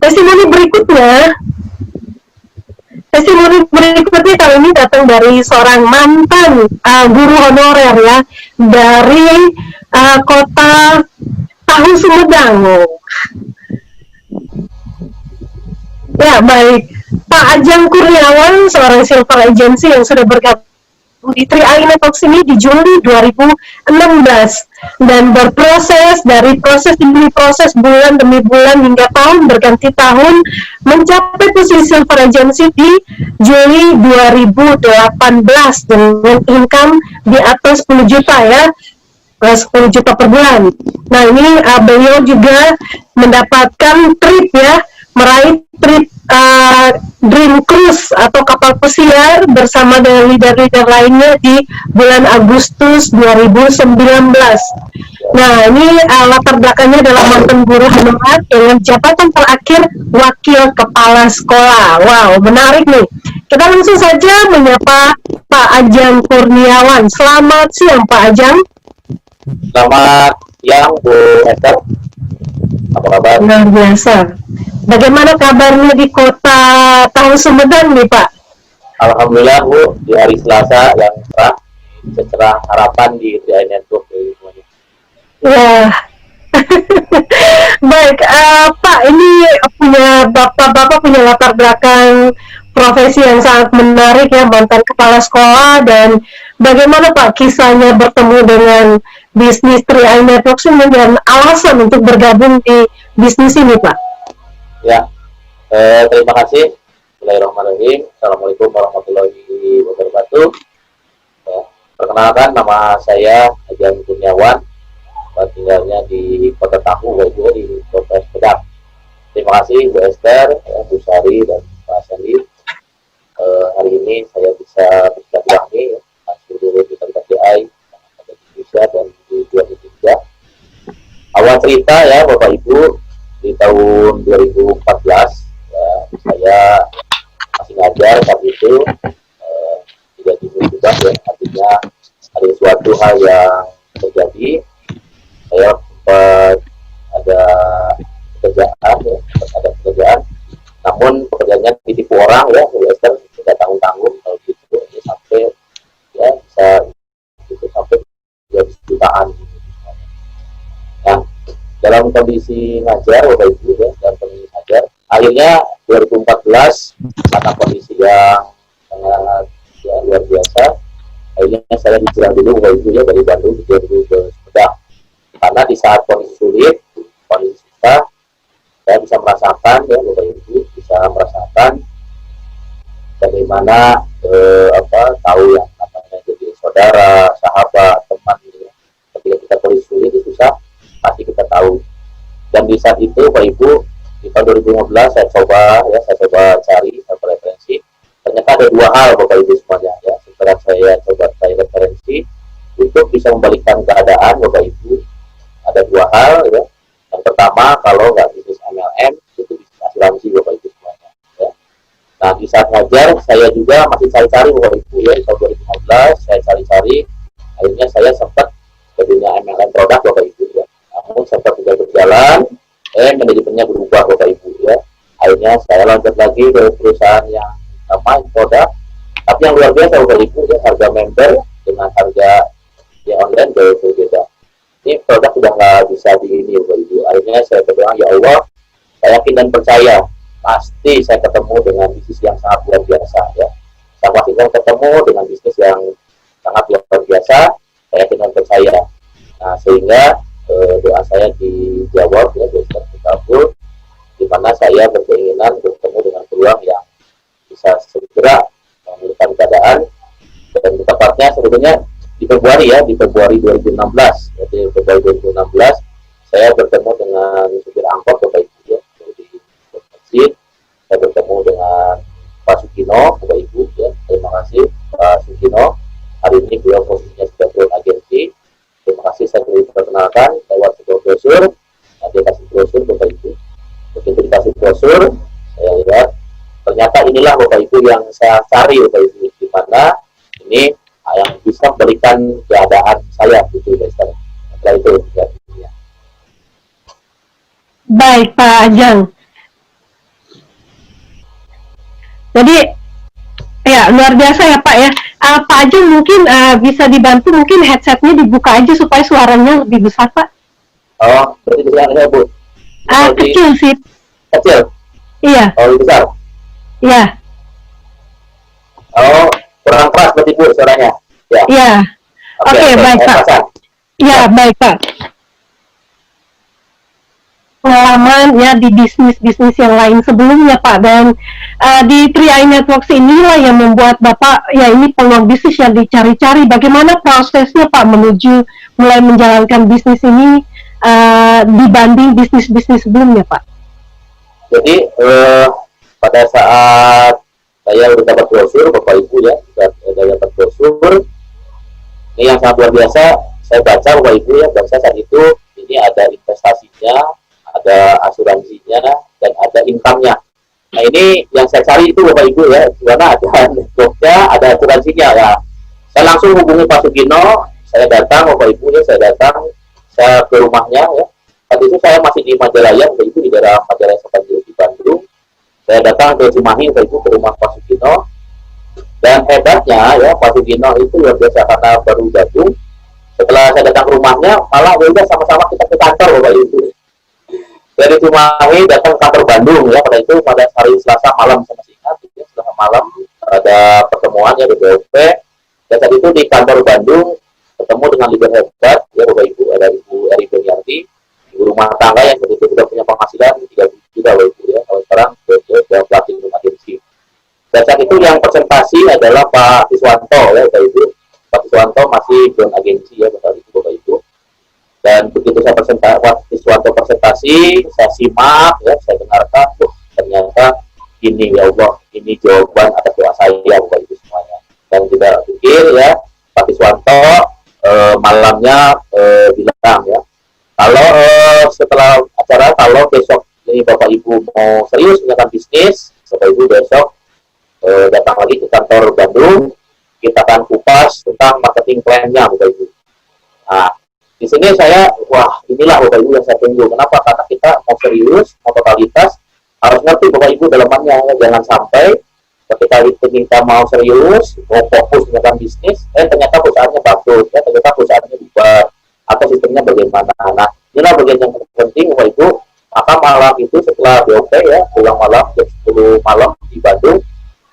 testimoni berikutnya, testimoni berikutnya kali ini datang dari seorang mantan guru honorer ya, dari kota Tahu Sumedang. Ya baik, Pak Ajeng Kurniawan, seorang silver agency yang sudah bergabung di Tri Aina Talks ini di Juli 2016 dan berproses dari proses demi proses, bulan demi bulan hingga tahun berganti tahun, mencapai posisi silver agency di Juli 2018 dengan income di atas 10 juta ya, 10 juta per bulan. Nah ini beliau juga mendapatkan trip ya, meraih trip Dream Cruise atau kapal pesiar bersama dengan leader-leader lainnya di bulan Agustus 2019. Nah ini latar belakangnya adalah mantan guru honorer dengan jabatan terakhir wakil kepala sekolah. Wow, menarik nih. Kita langsung saja menyapa Pak Ajeng Kurniawan. Selamat siang Pak Ajeng. Selamat siang Bu Esther. Apa kabar? Luar biasa. Bagaimana kabarnya di kota Tahu Sumedang nih Pak? Alhamdulillah Bu, di hari Selasa yang cerah, secerah harapan di TI Network semuanya. Ya. Baik, Pak, ini Bapak punya latar belakang profesi yang sangat menarik ya, mantan kepala sekolah, dan bagaimana Pak kisahnya bertemu dengan bisnis Tri Aina Networks dan alasan untuk bergabung di bisnis ini Pak? Ya, terima kasih. Bismillahirrahmanirrahim. Assalamualaikum warahmatullahi wabarakatuh. Ya, perkenalkan, nama saya Ajeng Kurniawan, tinggalnya di Kota Tahu, juga di Kota Sumedang. Terima kasih Bu Esther, Bu Sari, dan Pak Sandi. Hari ini saya bisa bersilaturahmi seluruh di KPI Indonesia dan di 2003. Awal cerita ya Bapak Ibu, di tahun 2014 ya, saya masih ngajar saat itu, tidak dibutuhkan ya, artinya ada suatu hal yang terjadi. Saya sempat ada pekerjaan ya, namun pekerjaannya ditipu orang ya, Western tidak tanggung-tanggung kalau gitu ya, sampai ya bisa itu sampai 2 jutaan. Nah, dalam kondisi ngajar Bapak Ibu ya, dalam kondisi ngajar, akhirnya 2014 karena kondisi yang sangat ya, luar biasa, akhirnya saya hijrah dulu Bapak Ibu ya, dari Bandung ke Sumedang. Karena di saat kondisi sulit, kondisi susah, saya bisa merasakan ya Bapak Ibu, bisa merasakan bagaimana tahu yang namanya jadi saudara, sahabat, teman gitu ya. Ketika kita kondisi sulit itu susah, pasti kita tahu. Dan di saat itu Pak Ibu, di tahun 2015 saya coba cari referensi. Ternyata ada 2 hal Bapak Ibu semuanya ya. Setelah saya coba cari referensi untuk bisa membalikkan keadaan Bapak Ibu, ada 2 hal ya. Yang pertama, kalau nggak bisnis MLM, itu bisnis asuransi Bapak Ibu semuanya ya. Nah di saat ngajar saya juga masih cari-cari Bapak Ibu ya. Di tahun 2015 saya cari-cari, akhirnya saya sempat ke dunia MLM produk Bapak Ibu ya. Namun sempat tidak berjalan, manajemennya berubah Bapak Ibu ya. Akhirnya saya loncat lagi ke perusahaan yang sama produk, tapi yang luar biasa Bapak Ibu ya, harga member dengan harga di online jauh berbeda. Ini produk sudah nggak bisa di ini Bapak Ibu. Akhirnya saya berdoa, ya Allah, saya yakin dan percaya pasti saya ketemu dengan bisnis yang sangat luar biasa ya. Saya pastikan ketemu dengan bisnis yang sangat luar biasa, saya yakin dan percaya. Nah sehingga doa saya dijawab ya, doa dikabul, di mana saya berkeinginan bertemu dengan peluang yang bisa segera memulihkan keadaan. Dan tepatnya sebetulnya di Februari 2016. Jadi Februari 2016 saya bertemu dengan supir angkot Bapak Ibu ya, di masjid. Saya bertemu dengan Pak Sukino Bapak Ibu ya. Terima kasih Pak Sukino. Hari ini beliau posisinya sebagai agensi. Terima kasih, saya diperkenalkan lewat sebuah brosur. Nanti kasih brosur Bapak Ibu. Begitu dikasih brosur, saya lihat ternyata inilah Bapak Ibu yang saya cari Bapak Ibu, di mana ini yang bisa memberikan keadaan saya gitu guys. Setelah itu ya. Baik Pak Ajeng. Jadi ya luar biasa ya Pak ya. Pak Ajeng mungkin bisa dibantu, mungkin headsetnya dibuka aja supaya suaranya lebih besar Pak. Oh, berarti besar ya Bu? Kecil sih. Kecil? Iya. Oh, lebih besar? Iya. Oh, kurang keras berarti Bu suaranya? Ya. Iya. Oke, baik Pak. Iya, baik Pak. Pengalaman ya di bisnis-bisnis yang lain sebelumnya Pak, dan di 3i Networks inilah yang membuat Bapak ya ini peluang bisnis yang dicari-cari. Bagaimana prosesnya Pak menuju mulai menjalankan bisnis ini dibanding bisnis-bisnis sebelumnya Pak? Jadi pada saat saya udah dapat brosur Bapak Ibu ya, sudah dapat brosur ini yang sangat luar biasa. Saya baca Bapak Ibu ya, baca saat itu ini ada investasinya, ada asuransinya, dan ada income-nya. Nah ini yang saya cari itu Bapak Ibu ya, di mana ada network-nya, ada asuransinya ya. Saya langsung hubungi Pak Sugino, saya datang Bapak Ibu ya, saya ke rumahnya ya. Saat itu saya masih di Majalaya Bapak Ibu, di daerah Majalaya Sepanjang di Bandung. Saya datang ke Cimahi Bapak Ibu, ke rumah Pak Sugino. Dan hebatnya ya Pak Sugino itu luar biasa karena baru gabung. Setelah saya datang ke rumahnya, malah udah sama-sama kita ke kantor Bapak Ibu. Dari Cimahi datang ke kantor Bandung ya, pada hari Selasa malam, saya masih ingat ya, Selasa malam ada pertemuan ya BPOP, dan saat itu di kantor Bandung ketemu dengan leader hebat ya Bapak Ibu, ada Ibu Eri Beniarti, ibu rumah tangga yang saat itu sudah punya penghasilan 3 juta Bapak Ibu ya, kalau sekarang sudah platinum agensi. Dan saat itu yang presentasi adalah Pak Iswanto ya Bapak Ibu. Pak Iswanto masih belum agensi ya Bapak Ibu. Dan begitu saya presentasi, saya simak, ya, saya dengarkan, ternyata ini ya Allah, ini jawaban atas doa saya Bapak Ibu semuanya. Dan tidak pikir ya, Pak Iswanto malamnya bilang ya, kalau setelah acara, kalau besok ini Bapak Ibu mau serius menjalankan bisnis, Bapak Ibu besok datang lagi ke kantor Bandung, kita akan kupas tentang marketing plan-nya Bapak Ibu. Nah, di sini saya, wah inilah Bapak Ibu yang saya tunggu. Kenapa? Karena kita mau serius, mau totalitas, harus ngerti Bapak Ibu dalamannya. Jangan sampai ketika kita mau serius, mau fokus dengan bisnis, ternyata perusahaannya bagus, ya, ternyata perusahaannya bubar, atau sistemnya bagaimana. Nah, inilah bagian yang penting Bapak Ibu. Maka malam itu setelah BOP ya, pulang malam jam 10 malam di Bandung,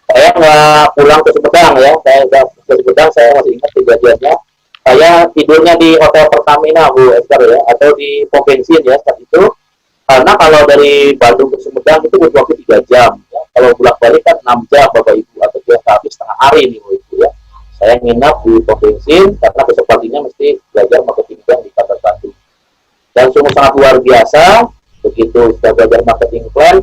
saya nggak pulang ke Sumedang ya, saya masih ingat kejadiannya. Saya tidurnya di Hotel Pertamina Bu Esther ya, atau di pom bensin ya saat itu, karena kalau dari Bandung ke Sumedang itu butuh waktu 3 jam ya. Kalau bolak-balik kan 6 jam Bapak Ibu, atau habis setengah hari nih Bu Ibu ya. Saya nginap di pom bensin karena besok paginya mesti belajar marketing plan di kantor Bandung. Dan sungguh sangat luar biasa, begitu sudah belajar marketing plan,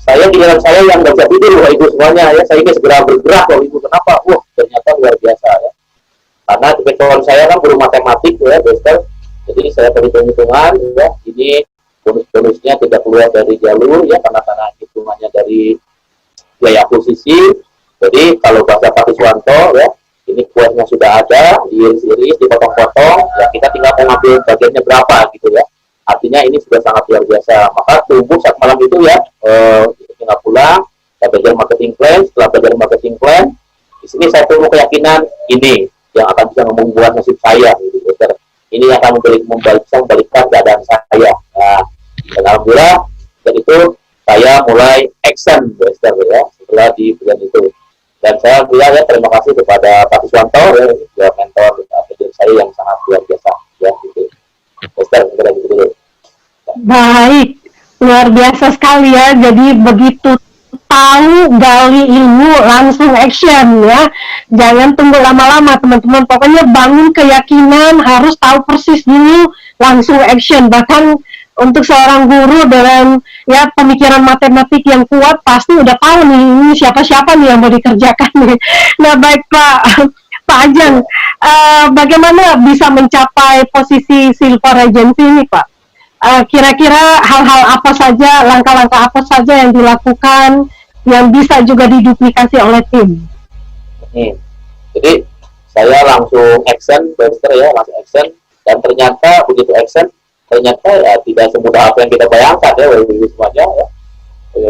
saya di dalam saya yang nggak bisa tidur Bapak Ibu semuanya ya, saya ini segera bergerak Bapak Ibu. Kenapa? Wah ternyata luar biasa ya. Karena background saya kan guru matematik ya, Bester. Jadi saya perhitungan ya, ini bonus-bonusnya tidak keluar dari jalur ya, karena hitungannya dari biaya akuisisi. Jadi kalau bahasa Pak Iswanto ya, ini kuenya sudah ada, diiris-iris, dipotong-potong, ya kita tinggal mengambil bagiannya berapa gitu ya. Artinya ini sudah sangat luar biasa. Maka tunggu saat malam itu ya, tinggal pulang, saya belajar marketing plan. Setelah belajar marketing plan, di sini saya tunggu keyakinan ini yang akan bisa membuat nasib saya gitu, Dokter. Ini yang akan membalikkan keadaan saya. Nah, dan alhamdulillah dan itu saya mulai action Dokter ya setelah di bulan itu. Dan saya bilang ya terima kasih kepada Pak Iswanto ya mentor saya yang sangat luar biasa ya gitu. Dokter gitu. Baik, luar biasa sekali ya. Jadi begitu tahu, gali ilmu, langsung action ya. Jangan tunggu lama-lama teman-teman. Pokoknya bangun keyakinan, harus tahu persis dulu, langsung action. Bahkan untuk seorang guru dengan ya pemikiran matematik yang kuat, pasti udah tahu nih ini siapa-siapa nih yang mau dikerjakan nih. Nah baik Pak Ajeng, bagaimana bisa mencapai posisi Silver Agency ini Pak? Kira-kira hal-hal apa saja, langkah-langkah apa saja yang dilakukan yang bisa juga diduplikasi oleh tim? Jadi saya langsung action, Bester ya, langsung action, dan ternyata begitu action, ternyata ya tidak semudah apa yang kita bayangkan ya, semuanya ya.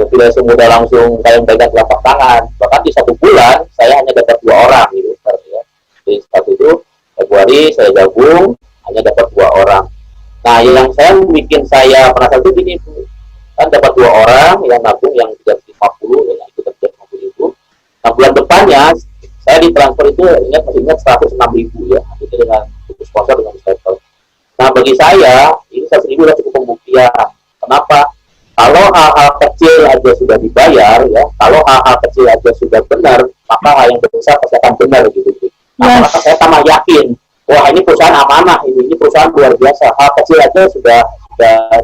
tidak semudah langsung saya pegang telapak tangan. Bahkan di 1 bulan saya hanya dapat 2 orang gitu ya. Di satu itu Februari saya gabung hanya dapat 2 orang. Nah, yang bikin saya penasaran itu gini Bu, kan dapat 2 orang yang nabung yang 350 yang itu 350.000. Nah, bulan depannya saya ditransfer itu masih ingat 106.000 ya, itu dengan sponsor dengan sponsor. Nah, bagi saya ini 100.000 sudah cukup pembuktian. Kenapa? Kalau hal-hal kecil aja sudah dibayar ya, kalau hal-hal kecil aja sudah benar, maka hal yang besar pasti akan benar gitu. Nah, maka saya tambah yakin, wah ini perusahaan amanah, ini perusahaan luar biasa. Hal kecil aja sudah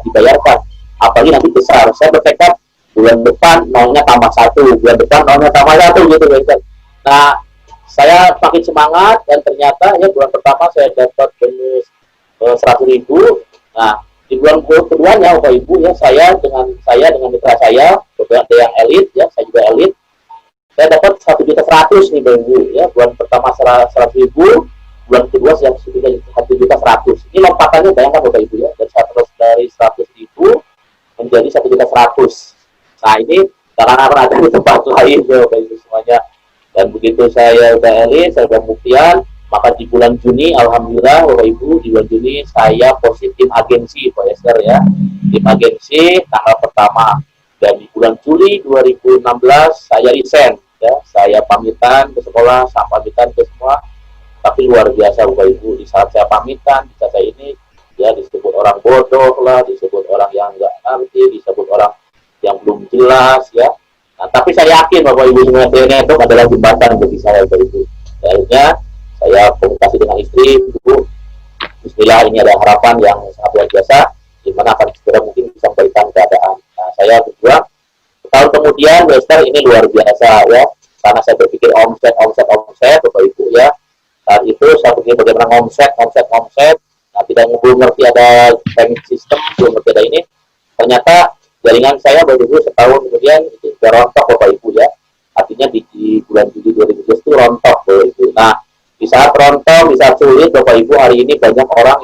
dibayarkan, apalagi nanti besar. Saya bertekad bulan depan nolnya tambah 1, bulan depan nolnya tambah 1 gitu guys. Nah, saya makin semangat dan ternyata ya bulan pertama saya dapat bonus 100.000. Nah, di bulan keduanya Bapak Ibu ya, saya dengan mitra saya beberapa yang elit ya, saya juga elit, saya dapat 1.100.000 nih Bapak Ibu ya. Bulan pertama 100.000, bulan kedua saya sudah 1.100.000. Ini lompatannya bayangkan Bapak Ibu ya, dari 100.000 menjadi 1.100.000. Nah, ini karena ada di tempat lain ya Bapak Ibu semuanya. Dan begitu saya udah elit, saya udah buktian, maka di bulan Juni, alhamdulillah Bapak Ibu, di bulan Juni saya positif agensi Pak Esther ya, tim agensi tanggal pertama. Dan di bulan Juli 2016 saya resign ya, saya pamitan ke sekolah, saya pamitan ke semua. Tapi luar biasa Bapak Ibu, di saat saya pamitan, di saat saya ini ya disebut orang bodoh lah, disebut orang yang nggak ngerti, disebut orang yang belum jelas ya. Nah, tapi saya yakin Bapak Ibu semua, itu adalah jembatan bagi saya Bapak Ibu. Akhirnya saya komunikasi dengan istri, Bu, bismillah ini ada harapan yang sangat luar biasa, di mana akan segera mungkin bisa memberikan keadaan. Nah, saya berdua tahun kemudian, Wester ini luar biasa ya, karena saya berpikir omset Bapak Ibu ya. Saat itu saya pikir bagaimana omset. Nah, tidak belum ngerti ada payment system, belum ngerti ada ini. Ternyata jaringan saya Bapak Ibu setahun kemudian itu sudah rontok Bapak Ibu ya. Artinya di bulan Juli 2012 itu rontok Bapak Ibu. Nah, di saat rontok, di saat sulit Bapak Ibu, hari ini banyak orang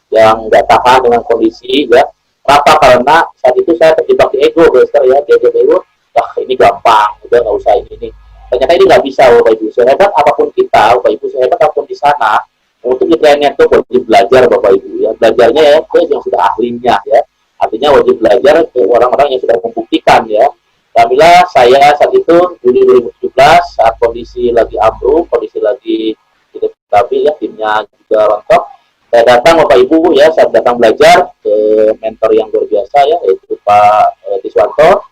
yang nggak tahan dengan kondisi ya. Kenapa? Karena saat itu saya terjebak di ego Wester ya, di ego, wah ini gampang, udah nggak usah ini. Ternyata ini nggak bisa Bapak Ibu. Sehebat apapun kita Bapak Ibu, sehebat apapun di sana, untuk kita itu wajib belajar Bapak Ibu ya. Belajarnya ya ke yang sudah ahlinya ya. Artinya wajib belajar ke orang-orang yang sudah membuktikan ya. Alhamdulillah saya saat itu Juli 2017 saat kondisi lagi ambruk, kondisi lagi tidak stabil ya, timnya juga rontok. Saya datang Bapak Ibu ya, saya datang belajar ke mentor yang luar biasa ya, yaitu Pak Tiswanto.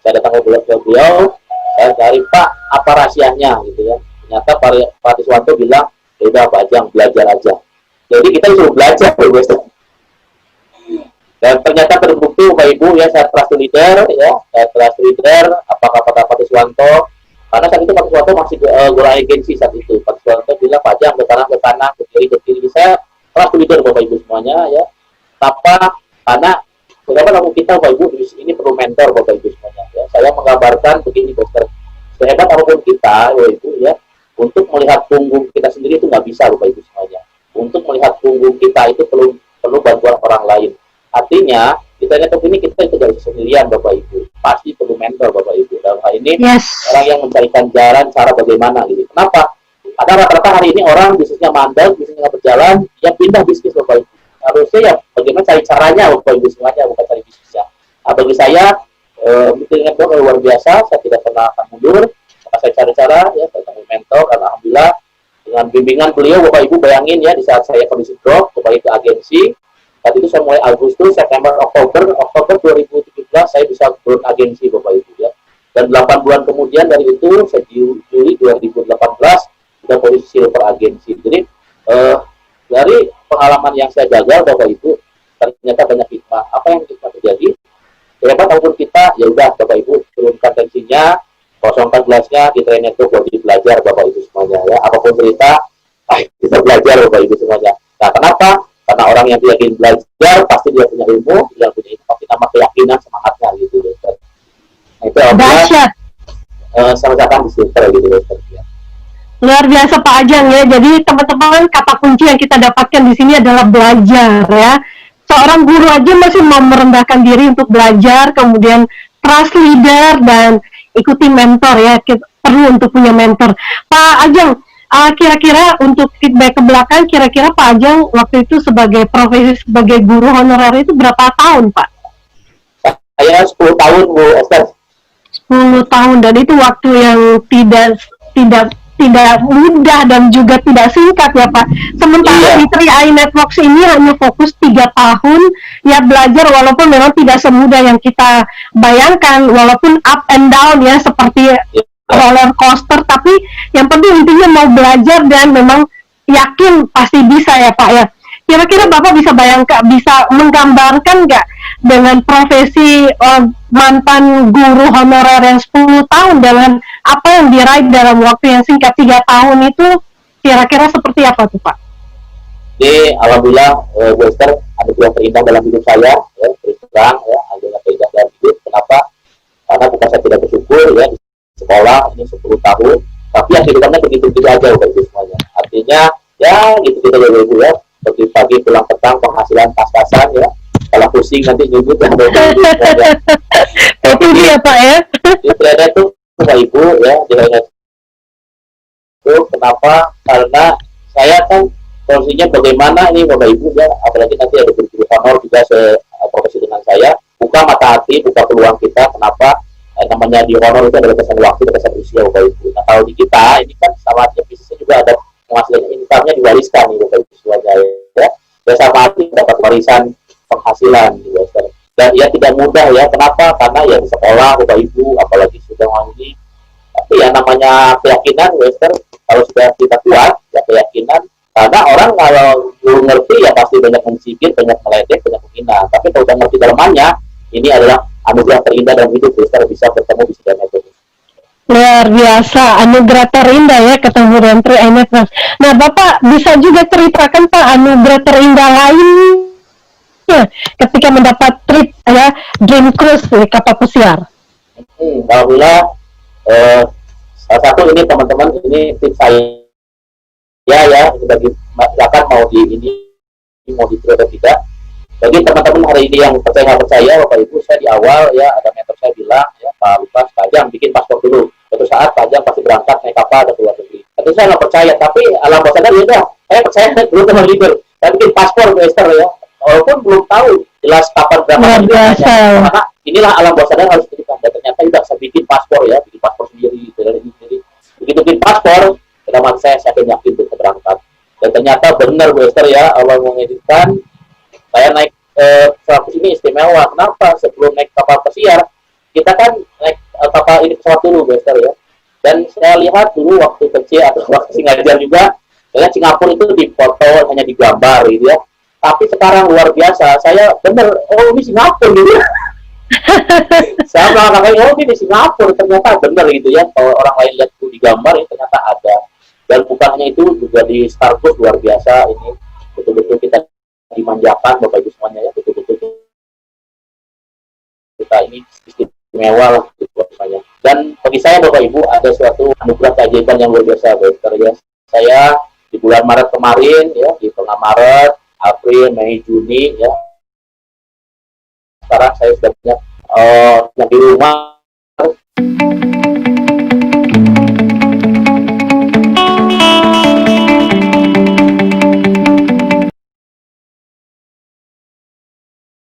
Saya datang ke beliau, saya cari Pak apa rahasianya gitu ya. Ternyata Pak Tiswanto bilang, ya udah Pak Ajang belajar aja. Jadi kita disuruh belajar guys. Dan ternyata terbukti Bapak Ibu ya, saya trust leader ya, apakah Pak Tiswanto, karena saat itu Pak Tiswanto masih gola agensi saat itu. Pak Tiswanto bilang Pak Ajang ke kanan, ke kiri, saya trust leader Bapak Ibu semuanya ya. Karena kenapa kamu kita Bapak Ibu ini perlu mentor Bapak Ibu semuanya ya. Saya menggambarkan begini dokter, sehebat apapun kita Bapak Ibu ya, untuk melihat punggung kita sendiri itu nggak bisa Bapak Ibu semuanya. Untuk melihat punggung kita itu perlu bantuan orang lain. Artinya kita ini kita itu dari sendirian Bapak Ibu, pasti perlu mentor Bapak Ibu. Dalam hal ini orang yang mencarikan jalan cara bagaimana gitu. Kenapa? Ada rata-rata hari ini orang bisnisnya mandek, bisnisnya berjalan, dia pindah bisnis Bapak Ibu. Harusnya ya bagaimana cari caranya Bapak Ibu semuanya, bukan cari bisnisnya. Nah, bagi saya meeting network luar biasa, saya tidak pernah akan mundur. Maka saya cari cara ya, saya ketemu mentor, dan alhamdulillah dengan bimbingan beliau Bapak Ibu bayangin ya, di saat saya kondisi drop, Bapak Ibu agensi. Saat itu saya mulai Agustus, September, Oktober 2017 saya bisa turun agensi Bapak Ibu ya. Dan 8 bulan kemudian dari itu, saya Juli 2018 sudah posisi silver agensi. Jadi dari pengalaman yang saya gagal Bapak Ibu, ternyata banyak hikmah. Apa yang hikmah terjadi? Hebat apapun kita, ya udah Bapak Ibu turunkan tensinya, kosongkan gelasnya, kita itu wajib belajar Bapak Ibu semuanya ya. Apapun cerita, kita belajar Bapak Ibu semuanya. Nah, kenapa? Karena orang yang yakin belajar pasti dia punya ilmu, yang punya ilmu pasti tambah keyakinan, semangatnya gitu. Nah, itu dahsyat. Sama-sama di silver gitu ya. Luar biasa Pak Ajang ya. Jadi teman-teman, kata kunci yang kita dapatkan di sini adalah belajar ya. Seorang guru aja masih mau merendahkan diri untuk belajar, kemudian trust leader dan ikuti mentor ya. Kita perlu untuk punya mentor. Pak Ajeng, kira-kira untuk feedback ke belakang, kira-kira Pak Ajeng waktu itu sebagai profesi sebagai guru honorer itu berapa tahun, Pak? Saya 10 tahun, Bu Esther. 10 tahun, dan itu waktu yang tidak mudah dan juga tidak singkat ya Pak. Sementara di 3i Networks ini hanya fokus 3 tahun ya belajar, walaupun memang tidak semudah yang kita bayangkan, walaupun up and down ya seperti roller coaster, tapi yang penting intinya mau belajar dan memang yakin pasti bisa ya Pak ya. Kira-kira Bapak bisa bayangkan, bisa menggambarkan nggak dengan profesi mantan guru honorer yang 10 tahun dengan apa yang diraih dalam waktu yang singkat 3 tahun itu, kira-kira seperti apa tuh Pak? Jadi alhamdulillah Bu Esther, anugerah terindah dalam hidup saya ya, terus terang ya, anugerah terindah dalam hidup. Kenapa? Karena bukan saya tidak bersyukur ya, di sekolah ini 10 tahun, tapi yang kehidupannya begitu-begitu aja Bapak Ibu semuanya. Artinya ya gitu-gitu aja Ibu ya, pagi-pagi pulang petang penghasilan pas-pasan ya, kalau pusing nanti nyebut ya itu dia Pak ya. Itu ada tuh Bapak Ibu ya, itu kenapa? Karena saya kan posisinya bagaimana ini Bapak Ibu ya, apalagi nanti ada guru honor juga profesi dengan saya, buka mata hati, buka peluang kita. Kenapa? Namanya di honor itu adalah kesan waktu, kesan usia Bapak Ibu. Nah kalau di kita ini kan sama aja bisnisnya juga ada penghasilan, income-nya diwariskan nih Bapak Ibu semuanya ya. Ya sama arti dapat warisan penghasilan gitu. Dan ya tidak mudah ya. Kenapa? Karena ya di sekolah Bapak Ibu, apalagi sudah ini. Tapi ya namanya keyakinan Wester, kalau sudah kita kuat ya keyakinan, karena orang kalau belum ngerti ya pasti banyak mencibir, banyak meledek, banyak menghina. Tapi kalau udah ngerti dalamannya, ini adalah anugerah terindah dalam hidup Wester, bisa bertemu di sidang itu. Luar biasa, anugerah terindah ya ketemu dengan 3i Networks. Nah Bapak bisa juga ceritakan Pak anugerah terindah lain ya, ketika mendapat trip ya Dream Cruise di kapal pesiar. Alhamdulillah, salah satu ini teman-teman, ini tips saya ya bagi masyarakat mau di ini mau di atau tidak. Bagi teman-teman hari ini yang percaya nggak percaya Bapak Ibu, saya di awal ya ada mentor saya bilang ya Pak Lukas, Pak Ajeng bikin paspor dulu. Suatu saat Pak Ajeng pasti berangkat naik kapal ke luar negeri. Tapi saya nggak percaya, tapi alam bawah sadar ya udah, saya percaya dulu teman leader. Saya bikin paspor ke Esther ya, walaupun belum tahu jelas kapan berangkat. Karena inilah alam bawah sadar harus diberikan. Dan ternyata tidak saya bikin paspor ya, bikin paspor sendiri, sendiri. Begitu bikin paspor, dalam saya yakin untuk berangkat. Dan ternyata benar Bu Esther ya, Allah mengeditkan. Saya naik 100 ini istimewa. Kenapa? Sebelum naik kapal pesiar, kita kan naik kapal ini pesawat dulu, Bester ya. Dan saya lihat dulu waktu kecil atau waktu ngajar juga, dengan Singapura itu dipoto hanya digambar gitu ya. Tapi sekarang luar biasa. Saya bener, oh ini Singapura gitu ya. Saya mengatakan, oh ini Singapura, ternyata bener gitu ya. Kalau orang lain lihat itu digambar, ya ternyata ada. Dan bukannya itu juga di Star Cruise luar biasa ini. Betul-betul kita dimanjakan Bapak Ibu semuanya ya, betul-betul kita ini istimewa lah gitu semuanya. Dan bagi saya Bapak Ibu ada suatu anugerah keajaiban yang luar biasa Bapak ya. Saya di bulan Maret kemarin ya, di tengah Maret, April, Mei, Juni ya, sekarang saya sudah punya yang di rumah